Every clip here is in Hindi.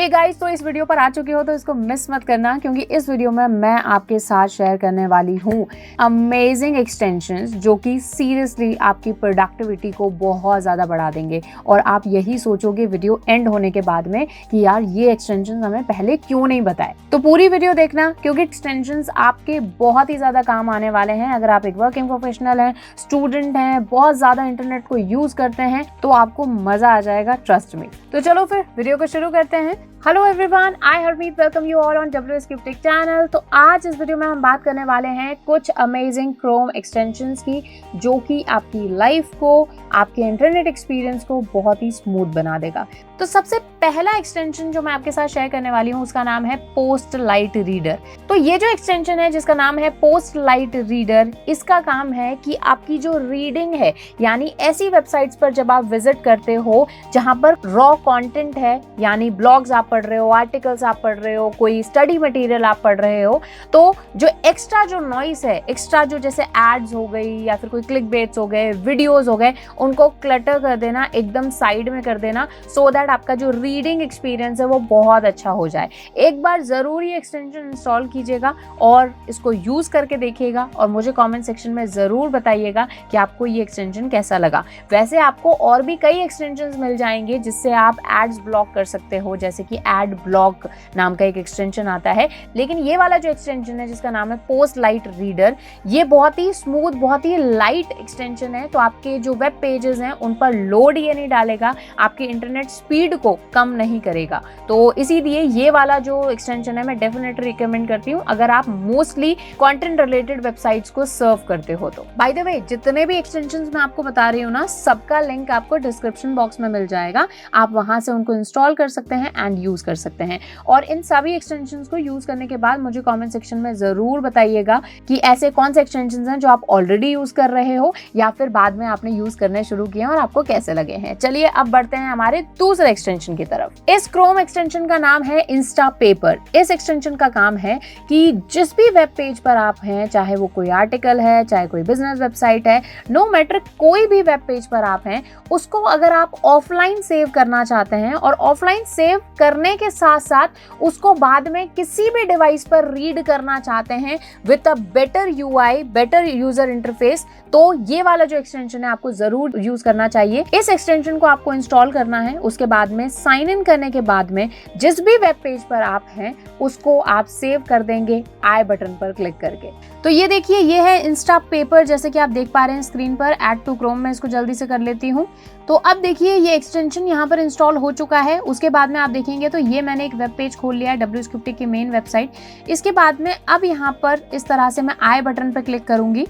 हे गाइस, तो इस वीडियो पर आ चुके हो तो इसको मिस मत करना, क्योंकि इस वीडियो में मैं आपके साथ शेयर करने वाली हूँ अमेजिंग एक्सटेंशंस जो कि सीरियसली आपकी प्रोडक्टिविटी को बहुत ज़्यादा बढ़ा देंगे। और आप यही सोचोगे वीडियो एंड होने के बाद में कि यार ये एक्सटेंशंस हमें पहले क्यों नहीं बताए। तो पूरी वीडियो देखना, क्योंकि एक्सटेंशंस आपके बहुत ही ज़्यादा काम आने वाले हैं। अगर आप एक वर्किंग प्रोफेशनल हैं, स्टूडेंट हैं, बहुत ज़्यादा इंटरनेट को यूज़ करते हैं तो आपको मज़ा आ जाएगा, ट्रस्ट मी। तो चलो फिर वीडियो को शुरू करते हैं। Hello everyone, I Harmeet welcome you all on WSCube Tech channel. तो आज इस वीडियो में हम बात करने वाले हैं कुछ अमेजिंग क्रोम एक्सटेंशंस की, जो कि आपकी लाइफ को, आपके इंटरनेट एक्सपीरियंस को बहुत ही स्मूथ बना देगा। तो सबसे पहला एक्सटेंशन जो मैं आपके साथ शेयर करने वाली हूँ उसका नाम है पोस्ट लाइट रीडर। तो ये जो एक्सटेंशन है जिसका नाम है पोस्ट लाइट रीडर, इसका काम है कि आपकी जो रीडिंग है, यानी ऐसी वेबसाइट्स पर जब आप विजिट करते हो जहाँ पर रॉ कंटेंट है, यानी ब्लॉग्स आप पढ़ रहे हो, आर्टिकल्स आप पढ़ रहे हो, कोई स्टडी मटेरियल आप पढ़ रहे हो, तो जो एक्स्ट्रा जो नॉइस है, एक्स्ट्रा जो जैसे एड्स हो गई या फिर कोई क्लिक बेट्स हो गए, वीडियोस हो गए, उनको क्लटर कर देना, एकदम साइड में कर देना, सो दैट आपका जो रीडिंग एक्सपीरियंस है वो बहुत अच्छा हो जाए। एक बार जरूर ये एक्सटेंशन इंस्टॉल कीजिएगा और इसको यूज करके देखिएगा और मुझे कमेंट सेक्शन में जरूर बताइएगा कि आपको ये एक्सटेंशन कैसा लगा। वैसे आपको और भी कई एक्सटेंशंस मिल जाएंगे जिससे आप एड्स ब्लॉक कर सकते हो, जैसे कि एड ब्लॉक नाम का एक एक्सटेंशन आता है। लेकिन ये वाला जो एक्सटेंशन है जिसका नाम है पोस्ट लाइट रीडर, ये बहुत ही स्मूथ, बहुत ही लाइट एक्सटेंशन है। तो आपके जो वेब पेजेस हैं उन पर लोड ये नहीं डालेगा, आपके इंटरनेट स्पीड को कम नहीं करेगा। तो इसीलिए ये वाला जो एक्सटेंशन है मैं डेफिनेटली रिकमेंड करती हूँ अगर आप मोस्टली कंटेंट रिलेटेड वेबसाइट्स को सर्व करते हो तो। बाय द वे, जितने भी एक्सटेंशंस मैं आपको बता रही हूँ ना, सबका लिंक आपको डिस्क्रिप्शन बॉक्स में मिल जाएगा। आप वहां से उनको इंस्टॉल कर सकते हैं एंड यूज कर सकते हैं। और इन सभी एक्सटेंशंस को यूज करने के बाद मुझे कमेंट सेक्शन में जरूर बताइएगा कि ऐसे कौन से एक्सटेंशंस हैं जो आप ऑलरेडी यूज कर रहे हो या फिर बाद में आपने यूज करने शुरू किए और आपको कैसे लगे हैं। चलिए अब बढ़ते हैं हमारे दूसरे एक्सटेंशन की तरफ। इस क्रोम एक्सटेंशन का नाम है इंस्टा पेपर। इस एक्सटेंशन का काम है कि जिस भी वेब पेज पर आप हैं, चाहे वो कोई आर्टिकल है, चाहे कोई बिजनेस वेबसाइट है, नो मैटर कोई भी वेब पेज पर आप हैं, उसको अगर आप ऑफलाइन सेव करना चाहते हैं और ऑफलाइन सेव करने के साथ साथ उसको बाद में किसी भी डिवाइस पर रीड करना चाहते हैं with a better UI, better user interface, तो ये वाला जो एक्सटेंशन है आपको जरूर यूज करना चाहिए। इस एक्सटेंशन को आपको इंस्टॉल करना है। उसके बाद में साइन इन करने के बाद में जिस भी वेब पेज पर आप हैं उसको आप सेव कर देंगे आई बटन पर क्लिक करके। तो ये देखिए, ये है इंस्टा पेपर, जैसे कि आप देख पा रहे हैं स्क्रीन पर। ऐड टू क्रोम में इसको जल्दी से कर लेती हूँ। तो अब देखिए ये एक्सटेंशन यहाँ पर इंस्टॉल हो चुका है। उसके बाद में आप देखेंगे तो ये मैंने एक वेब पेज खोल लिया है, WSCube Tech की मेन वेबसाइट। इसके बाद में अब यहाँ पर इस तरह से मैं आई बटन पर क्लिक करूंगी।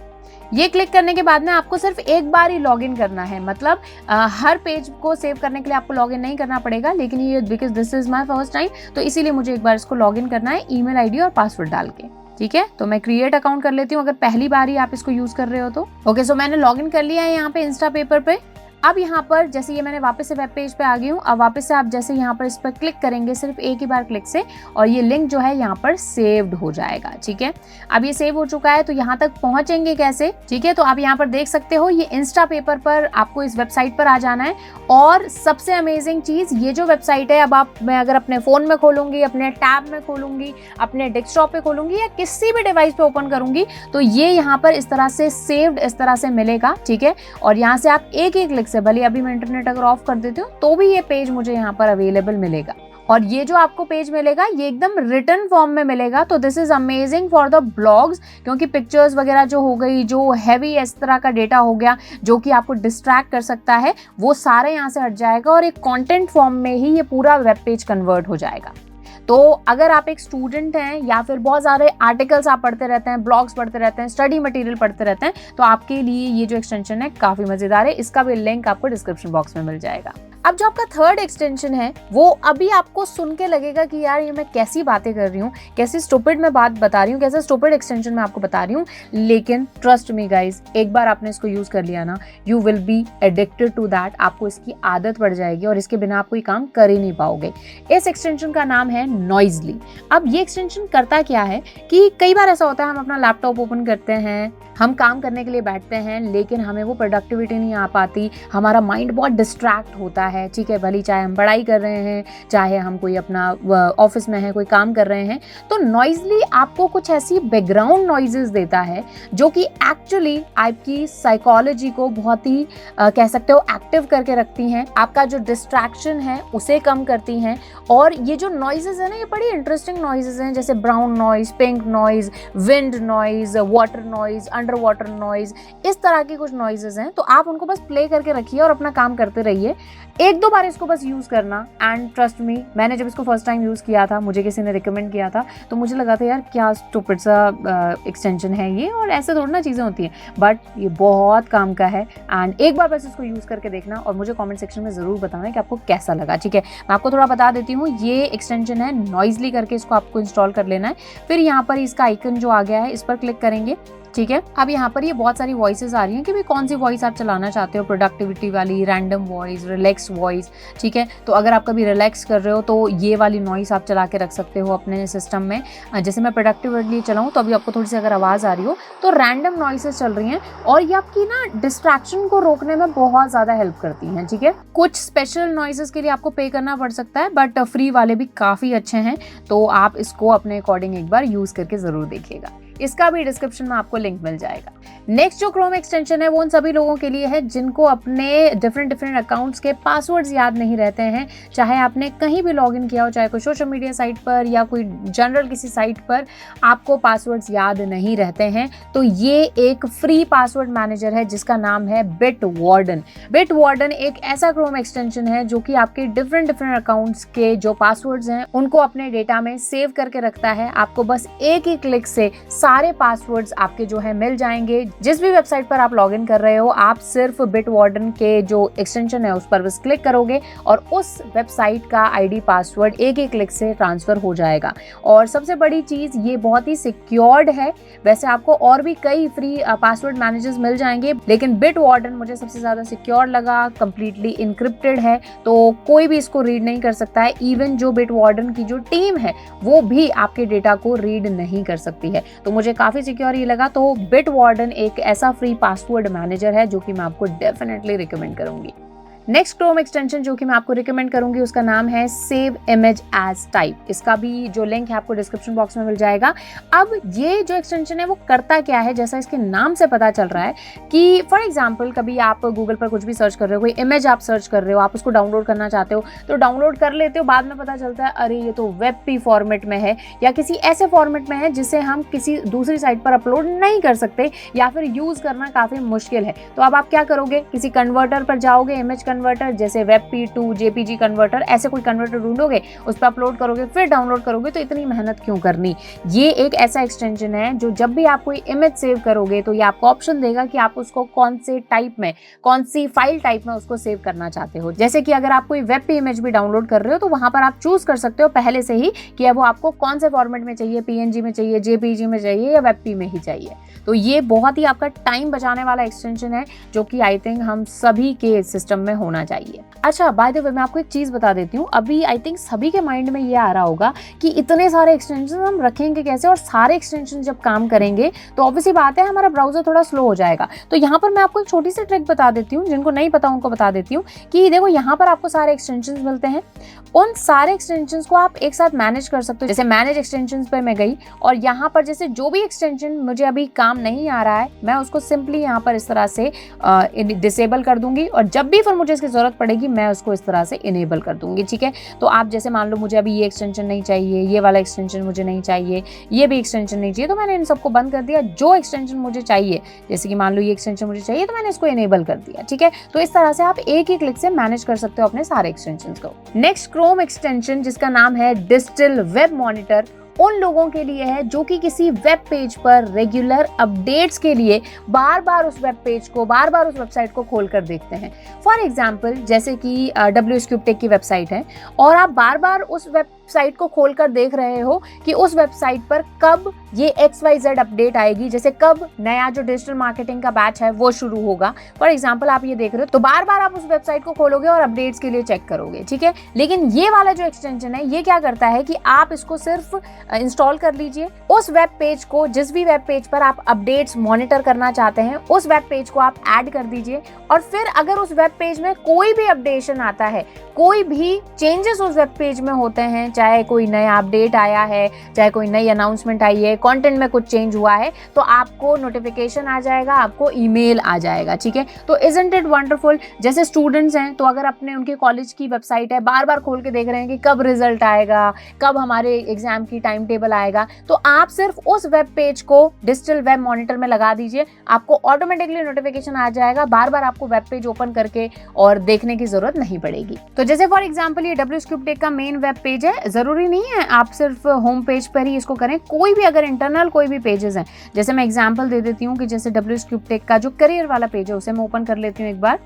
ये क्लिक करने के बाद में आपको सिर्फ एक बार ही लॉगिन करना है, मतलब हर पेज को सेव करने के लिए आपको लॉगिन नहीं करना पड़ेगा। लेकिन ये because this is my first time, तो इसीलिए मुझे एक बार इसको लॉगिन करना है ईमेल ID और पासवर्ड डाल के। ठीक है, तो मैं क्रिएट अकाउंट कर लेती हूँ अगर पहली बार ही आप इसको यूज कर रहे हो तो। ओके, सो मैंने लॉगिन कर लिया है यहाँ पे इंस्टा पेपर पे। अब यहाँ पर जैसे ये मैंने वापस से वेब पेज पे आ गई हूँ। अब वापस से आप जैसे यहाँ पर इस पर क्लिक करेंगे सिर्फ एक ही बार क्लिक से, और ये लिंक जो है यहाँ पर सेव्ड हो जाएगा। ठीक है, अब ये सेव हो चुका है। तो यहाँ तक पहुंचेंगे कैसे? ठीक है, तो आप यहाँ पर देख सकते हो ये इंस्टा पेपर पर आपको इस वेबसाइट पर आ जाना है। और सबसे अमेजिंग चीज, ये जो वेबसाइट है, अब मैं अगर अपने फोन में खोलूंगी, अपने टैब में खोलूंगी, अपने डेस्कटॉप पे खोलूंगी या किसी भी डिवाइस पे ओपन करूंगी तो ये यहाँ पर इस तरह से सेव्ड इस तरह से मिलेगा। ठीक है, और यहाँ से आप एक एक क्लिक से, भले अभी मैं इंटरनेट अगर ऑफ कर देती हूँ तो भी ये पेज मुझे यहाँ पर अवेलेबल मिलेगा। और ये जो आपको पेज मिलेगा ये एकदम रिटन फॉर्म में मिलेगा। तो this is amazing for the blogs, क्योंकि पिक्चर्स वगैरह जो हो गई, जो हैवी इस तरह का डेटा हो गया जो कि आपको डिस्ट्रैक्ट कर सकता है, वो सारे यहाँ से हट जाएगा और एक कंटेंट फॉर्म में ही ये पूरा वेब पेज कन्वर्ट हो जाएगा। तो अगर आप एक स्टूडेंट हैं या फिर बहुत सारे आर्टिकल्स आप पढ़ते रहते हैं, ब्लॉग्स पढ़ते रहते हैं, स्टडी मटेरियल पढ़ते रहते हैं, तो आपके लिए ये जो एक्सटेंशन है काफी मजेदार है। इसका भी लिंक आपको डिस्क्रिप्शन बॉक्स में मिल जाएगा। अब जो आपका थर्ड एक्सटेंशन है वो अभी आपको सुन के लगेगा कि यार ये मैं कैसी बातें कर रही हूँ, कैसी स्टूपिड मैं बात बता रही हूँ, कैसे स्टूपिड एक्सटेंशन मैं आपको बता रही हूँ। लेकिन ट्रस्ट मी गाइज, एक बार आपने इसको यूज कर लिया ना, you will be addicted to that. आपको इसकी आदत पड़ जाएगी और इसके बिना आप कोई काम कर ही नहीं पाओगे। इस एक्सटेंशन का नाम है नॉइजली। अब ये एक्सटेंशन करता क्या है कि कई बार ऐसा होता है हम अपना लैपटॉप ओपन करते हैं, हम काम करने के लिए बैठते हैं लेकिन हमें वो प्रोडक्टिविटी नहीं आ पाती, हमारा माइंड बहुत डिस्ट्रैक्ट होता है, ठीक है, भली चाहे हम पढ़ाई कर रहे हैं, चाहे हम कोई अपना ऑफिस में है, कोई काम कर रहे हैं, तो नॉइजली आपको कुछ ऐसी बैकग्राउंड नॉइजेस देता है जो कि एक्चुअली आपकी साइकोलॉजी को बहुत ही कह सकते हो एक्टिव करके रखती हैं, आपका जो डिस्ट्रैक्शन है उसे कम करती हैं। और ये जो नॉइजेस है ना, ये बड़ी इंटरेस्टिंग नॉइजेस हैं, जैसे brown noise, pink noise, wind noise, water noise, under water noise, इस तरह की कुछ नॉइजेस हैं। तो आप उनको बस प्ले करके रखिए और अपना काम करते रहिए। एक दो बार इसको बस यूज करना, एंड ट्रस्ट मी, मैंने जब इसको फर्स्ट टाइम यूज किया था, मुझे किसी ने रिकमेंड किया था, तो मुझे लगा था यार क्या स्टूपिड सा एक्सटेंशन है ये, और ऐसे थोड़ी ना चीजें होती हैं, बट ये बहुत काम का है। एंड एक बार बस इसको यूज करके देखना और मुझे कमेंट सेक्शन में जरूर बताना कि आपको कैसा लगा, ठीक है। मैं आपको थोड़ा बता देती हूँ, ये एक्सटेंशन है नॉइजली करके, इसको आपको इंस्टॉल कर लेना है। फिर यहाँ पर इसका आइकन जो आ गया है, इस पर क्लिक करेंगे, ठीक है। अब यहाँ पर ये बहुत सारी वॉइसेस आ रही हैं कि भाई कौन सी वॉइस आप चलाना चाहते हो, प्रोडक्टिविटी वाली, रैंडम वॉइस, रिलैक्स वॉइस, ठीक है। तो अगर आप कभी रिलैक्स कर रहे हो तो ये वाली नॉइस आप चला के रख सकते हो अपने सिस्टम में। जैसे मैं प्रोडक्टिविटी चलाऊँ तो अभी आपको थोड़ी सी अगर आवाज़ आ रही हो तो रैंडम नॉइसेस चल रही हैं और ये आपकी ना डिस्ट्रैक्शन को रोकने में बहुत ज़्यादा हेल्प करती हैं, ठीक है। कुछ स्पेशल नॉइसेस के लिए आपको पे करना पड़ सकता है, बट फ्री वाले भी काफ़ी अच्छे हैं, तो आप इसको अपने अकॉर्डिंग एक बार यूज़ करके ज़रूर देखिएगा। इसका भी डिस्क्रिप्शन में आपको लिंक मिल जाएगा। नेक्स्ट जो क्रोम एक्सटेंशन है वो उन सभी लोगों के लिए है जिनको अपने डिफरेंट अकाउंट्स के पासवर्ड्स याद नहीं रहते हैं। चाहे आपने कहीं भी लॉगिन किया हो, चाहे कोई सोशल मीडिया साइट पर या कोई जनरल किसी साइट पर, आपको पासवर्ड्स याद नहीं रहते हैं, तो ये एक फ्री पासवर्ड मैनेजर है जिसका नाम है बिटवार्डन। बिटवार्डन एक ऐसा क्रोम एक्सटेंशन है जो कि आपके डिफरेंट अकाउंट्स के जो पासवर्ड्स हैं उनको अपने डेटा में सेव करके रखता है। आपको बस एक ही क्लिक से सारे पासवर्ड्स आपके जो है मिल जाएंगे। जिस भी वेबसाइट पर आप लॉगिन कर रहे हो, आप सिर्फ बिटवार्डन के जो एक्सटेंशन है उस पर बस क्लिक करोगे और उस वेबसाइट का आईडी पासवर्ड एक ही क्लिक से ट्रांसफर हो जाएगा। और सबसे बड़ी चीज, ये बहुत ही सिक्योर्ड है। वैसे आपको और भी कई फ्री पासवर्ड मैनेजर्स मिल जाएंगे, लेकिन बिटवार्डन मुझे सबसे ज्यादा सिक्योर लगा। कंप्लीटली इनक्रिप्टेड है, तो कोई भी इसको रीड नहीं कर सकता है। इवन जो बिटवार्डन की जो टीम है वो भी आपके डेटा को रीड नहीं कर सकती है, तो मुझे काफी सिक्योर ही लगा। तो बिटवार्डन एक ऐसा फ्री पासवर्ड मैनेजर है जो कि मैं आपको डेफिनेटली रिकमेंड करूंगी। नेक्स्ट क्रोम एक्सटेंशन जो कि मैं आपको रिकमेंड करूंगी उसका नाम है सेव इमेज एज टाइप। इसका भी जो लिंक है आपको डिस्क्रिप्शन बॉक्स में मिल जाएगा। अब ये जो एक्सटेंशन है वो करता क्या है, जैसा इसके नाम से पता चल रहा है कि फॉर एग्जांपल कभी आप गूगल पर कुछ भी सर्च कर रहे हो, कोई इमेज आप सर्च कर रहे हो, आप उसको डाउनलोड करना चाहते हो, तो डाउनलोड कर लेते हो, बाद में पता चलता है अरे ये तो WebP फॉर्मेट में है या किसी ऐसे फॉर्मेट में है जिसे हम किसी दूसरी साइट पर अपलोड नहीं कर सकते या फिर यूज करना काफी मुश्किल है। तो अब आप क्या करोगे, किसी कन्वर्टर पर जाओगे, इमेज कन्वर्टर जैसे WebP to JPG कन्वर्टर, ऐसे कोई कन्वर्टर ढूंढोगे, उस पर अपलोड करोगे, फिर डाउनलोड करोगे, तो इतनी मेहनत क्यों करनी। ये एक ऐसा एक्सटेंशन है जो जब भी आप कोई इमेज सेव करोगे तो ये आपको ऑप्शन देगा कि आप उसको कौन से टाइप में, कौन सी फाइल टाइप में उसको सेव करना चाहते हो। जैसे कि अगर आप कोई WebP इमेज भी डाउनलोड कर रहे हो तो वहां पर आप चूज कर सकते हो पहले से ही कि वो आपको कौन से फॉर्मेट में चाहिए, PNG में चाहिए, JPG में चाहिए या WebP में ही चाहिए। तो ये बहुत ही आपका टाइम बचाने वाला एक्सटेंशन है जो कि आई थिंक हम सभी के सिस्टम में होना चाहिए। अच्छा, बाय द वे मैं आपको एक चीज बता देती हूँ। अभी आई थिंक सभी के माइंड में ये आ रहा होगा कि इतने सारे एक्सटेंशन हम रखेंगे कैसे, और सारे एक्सटेंशन जब काम करेंगे तो ऑब्वियसली बात है हमारा ब्राउजर थोड़ा स्लो हो जाएगा। तो यहाँ पर मैं आपको एक छोटी सी ट्रिक बता देती हूँ, जिनको नहीं पता उनको बता देती हूँ कि देखो यहाँ पर आपको सारे एक्सटेंशन मिलते हैं, उन सारे एक्सटेंशन को आप एक साथ मैनेज कर सकते हो। जैसे मैनेज एक्सटेंशन पे मैं गई और यहाँ पर जैसे जो भी एक्सटेंशन मुझे अभी काम नहीं आ रहा है मैं उसको सिंपली यहाँ पर इस तरह से डिसेबल कर दूंगी, और जब भी फिर मुझे इसकी जरूरत पड़ेगी मैं उसको इस तरह से इनेबल कर दूंगी, ठीक है। तो आप जैसे मान लो मुझे अभी ये एक्सटेंशन नहीं चाहिए, ये वाला एक्सटेंशन मुझे नहीं चाहिए, ये भी एक्सटेंशन नहीं चाहिए, तो मैंने इन सबको बंद कर दिया। जो एक्सटेंशन मुझे चाहिए, जैसे कि मान लो ये एक्सटेंशन मुझे चाहिए तो मैंने इसको इनेबल कर दिया, ठीक है। तो इस तरह से आप एक ही क्लिक से मैनेज कर सकते हो अपने सारे एक्सटेंशन को। नेक्स्ट क्रोम एक्सटेंशन जिसका नाम है डिस्टिल वेब मॉनिटर, उन लोगों के लिए है जो कि किसी वेब पेज पर रेगुलर अपडेट्स के लिए बार बार उस वेब पेज को, बार बार उस वेबसाइट को खोल कर देखते हैं। फॉर एग्जाम्पल जैसे कि WSCubeTech की वेबसाइट है और आप बार बार उस वेब वेबसाइट को खोलकर देख रहे हो कि उस वेबसाइट पर कब ये XYZ अपडेट आएगी, जैसे कब नया जो डिजिटल मार्केटिंग का बैच है वो शुरू होगा, फॉर एग्जांपल आप ये देख रहे हो, तो बार बार आप उस वेबसाइट को खोलोगे और अपडेट्स के लिए चेक करोगे, ठीक है। लेकिन ये वाला जो एक्सटेंशन है ये क्या करता है कि आप इसको सिर्फ इंस्टॉल कर लीजिए, उस वेब पेज को, जिस भी वेब पेज पर आप अपडेट्स मॉनिटर करना चाहते हैं उस वेब पेज को आप ऐड कर दीजिए, और फिर अगर उस वेब पेज में कोई भी अपडेशन आता है, कोई भी चेंजेस उस वेब पेज में होते हैं, चाहे कोई नया अपडेट आया है, चाहे कोई नई अनाउंसमेंट आई है, कंटेंट में कुछ चेंज हुआ है, तो आपको नोटिफिकेशन आ जाएगा, आपको ईमेल आ जाएगा, ठीक है। तो इजंट इट वंडरफुल। जैसे स्टूडेंट्स हैं तो अगर अपने उनके कॉलेज की वेबसाइट है, बार बार खोल के देख रहे हैं कि कब रिजल्ट आएगा, कब हमारे एग्जाम की टाइम टेबल आएगा, तो आप सिर्फ उस वेब पेज को डिजिटल वेब मॉनिटर में लगा दीजिए, आपको ऑटोमेटिकली नोटिफिकेशन आ जाएगा, बार बार आपको वेब पेज ओपन करके और देखने की जरूरत नहीं पड़ेगी। तो जैसे फॉर एग्जांपल ये WSCubeTech का मेन वेब पेज है, जरूरी नहीं है आप सिर्फ होम पेज पर ही इसको करें, कोई भी अगर इंटरनल कोई भी पेजेस हैं, जैसे मैं एग्जांपल दे देती हूँ कि जैसे WSCubeTech का जो करियर वाला पेज है उसे मैं ओपन कर लेती हूँ एक बार।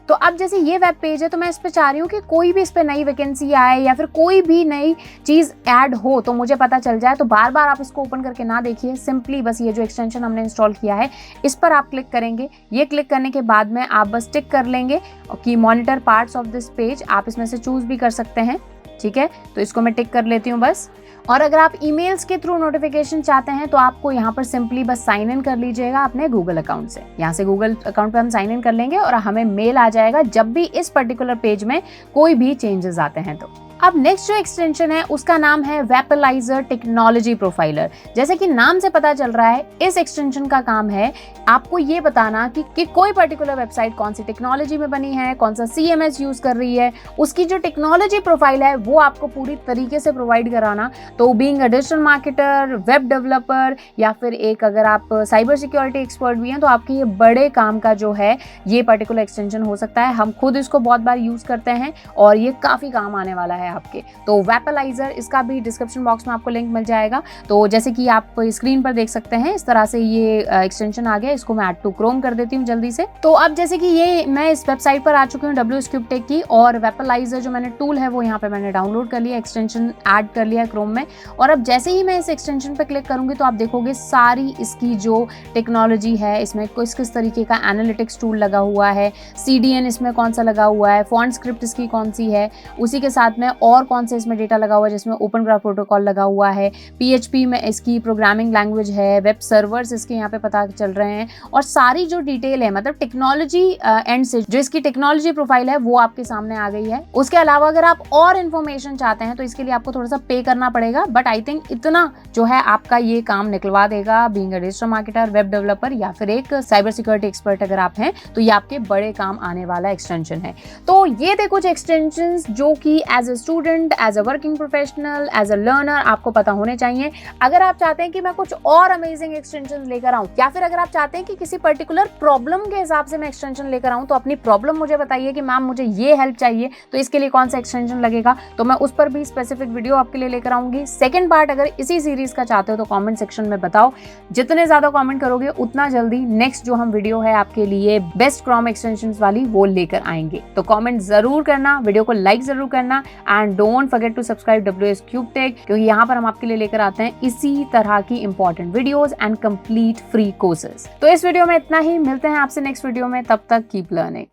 तो अब जैसे ये वेब पेज है तो मैं इस पे चाह रही हूँ कि कोई भी इस पे नई वैकेंसी आए या फिर कोई भी नई चीज ऐड हो तो मुझे पता चल जाए, तो बार बार आप इसको ओपन करके ना देखिए, सिंपली बस ये जो एक्सटेंशन हमने इंस्टॉल किया है इस पर आप क्लिक करेंगे। ये क्लिक करने के बाद में आप बस टिक कर लेंगे कि monitor parts of this page, आप इसमें से चूज भी कर सकते हैं, ठीक है। तो इसको मैं टिक कर लेती हूँ बस। और अगर आप ईमेल्स के थ्रू नोटिफिकेशन चाहते हैं तो आपको यहाँ पर सिंपली बस साइन इन कर लीजिएगा अपने गूगल अकाउंट से। यहाँ से गूगल अकाउंट पे हम साइन इन कर लेंगे और हमें मेल आ जाएगा जब भी इस पर्टिकुलर पेज में कोई भी चेंजेस आते हैं। तो अब नेक्स्ट जो एक्सटेंशन है उसका नाम है वेपलाइजर टेक्नोलॉजी प्रोफाइलर। जैसे कि नाम से पता चल रहा है इस एक्सटेंशन का काम है आपको ये बताना कि कोई पर्टिकुलर वेबसाइट कौन सी टेक्नोलॉजी में बनी है, कौन सा CMS यूज कर रही है, उसकी जो टेक्नोलॉजी प्रोफाइल है वो आपको पूरी तरीके से प्रोवाइड कराना। तो being a digital marketer, web developer या फिर एक अगर आप साइबर सिक्योरिटी एक्सपर्ट भी हैं तो आपके ये बड़े काम का जो है ये पर्टिकुलर एक्सटेंशन हो सकता है। हम खुद इसको बहुत बार यूज करते हैं और ये काफी काम आने वाला है आपके। तो वेपलाइजर, इसका भी डिस्क्रिप्शन बॉक्स में आपको लिंक मिल जाएगा। तो जैसे कि आप स्क्रीन पर देख सकते हैं इस तरह से ये एक्सटेंशन आ गया। इसको मैं ऐड टू क्रोम कर देती हूँ जल्दी से। तो अब जैसे कि ये मैं इस वेबसाइट पर आ चुकी हूँ WSCubeTech की, और वेपलाइजर जो मैंने टूल है वो यहाँ पे मैंने डाउनलोड कर लिया, एक्सटेंशन ऐड कर लिया क्रोम में। और अब जैसे ही मैं इस एक्सटेंशन पे क्लिक करूंगी तो आप देखोगे सारी इसकी जो टेक्नोलॉजी है, इसमें किस तरीके का एनालिटिक्स टूल लगा हुआ है, CDN इसमें कौन सा लगा हुआ है, फॉन्ट स्क्रिप्ट इसकी कौन सी है, उसी के साथ में और कौन से इसमें डेटा लगा हुआ है जिसमें ओपन ग्राफ प्रोटोकॉल लगा हुआ है, PHP में इसकी प्रोग्रामिंग लैंग्वेज है, वेब सर्वर्स इसके यहाँ पे पता चल रहे हैं, और सारी जो डिटेल है मतलब टेक्नोलॉजी एंड से जो इसकी टेक्नोलॉजी प्रोफाइल है वो आपके सामने आ गई है। उसके अलावा अगर आप और इन्फॉर्मेशन चाहते हैं तो इसके लिए आपको थोड़ा सा पे करना पड़ेगा, बट आई थिंक इतना जो है आपका ये काम निकलवा देगा। Being a digital marketer, web developer या फिर एक साइबर सिक्योरिटी एक्सपर्ट अगर आप हैं तो ये आपके बड़े काम आने वाला एक्सटेंशन है। तो ये थे कुछ एक्सटेंशंस जो कि as a student, as a working professional, as a learner आपको पता होने चाहिए। अगर आप चाहते हैं कि मैं कुछ और अमेजिंग एक्सटेंशंस लेकर आऊं, या फिर अगर आप चाहते हैं कि किसी पर्टिकुलर प्रॉब्लम के हिसाब से मैं एक्सटेंशन लेकर आऊं, तो अपनी प्रॉब्लम मुझे बताइए कि मैम मुझे ये हेल्प चाहिए तो इसके लिए कौन सा एक्सटेंशन लगेगा, तो मैं उस पर भी स्पेसिफिक वीडियो आपके लिए लेकर आऊंगी। सेकंड पार्ट अगर इसी सीरीज का चाहते हो तो कमेंट सेक्शन में बताओ। जितने ज्यादा कमेंट करोगे उतना जल्दी नेक्स्ट जो हम वीडियो है आपके लिए बेस्ट क्रोम एक्सटेंशंस वाली वो लेकर आएंगे। तो कमेंट जरूर करना, वीडियो को लाइक जरूर करना, and don't forget to subscribe WSCubeTech, क्योंकि यहाँ पर हम आपके लिए लेकर आते हैं इसी तरह की important videos and complete free courses. तो इस वीडियो में इतना ही, मिलते हैं आपसे नेक्स्ट वीडियो में, तब तक कीप लर्निंग।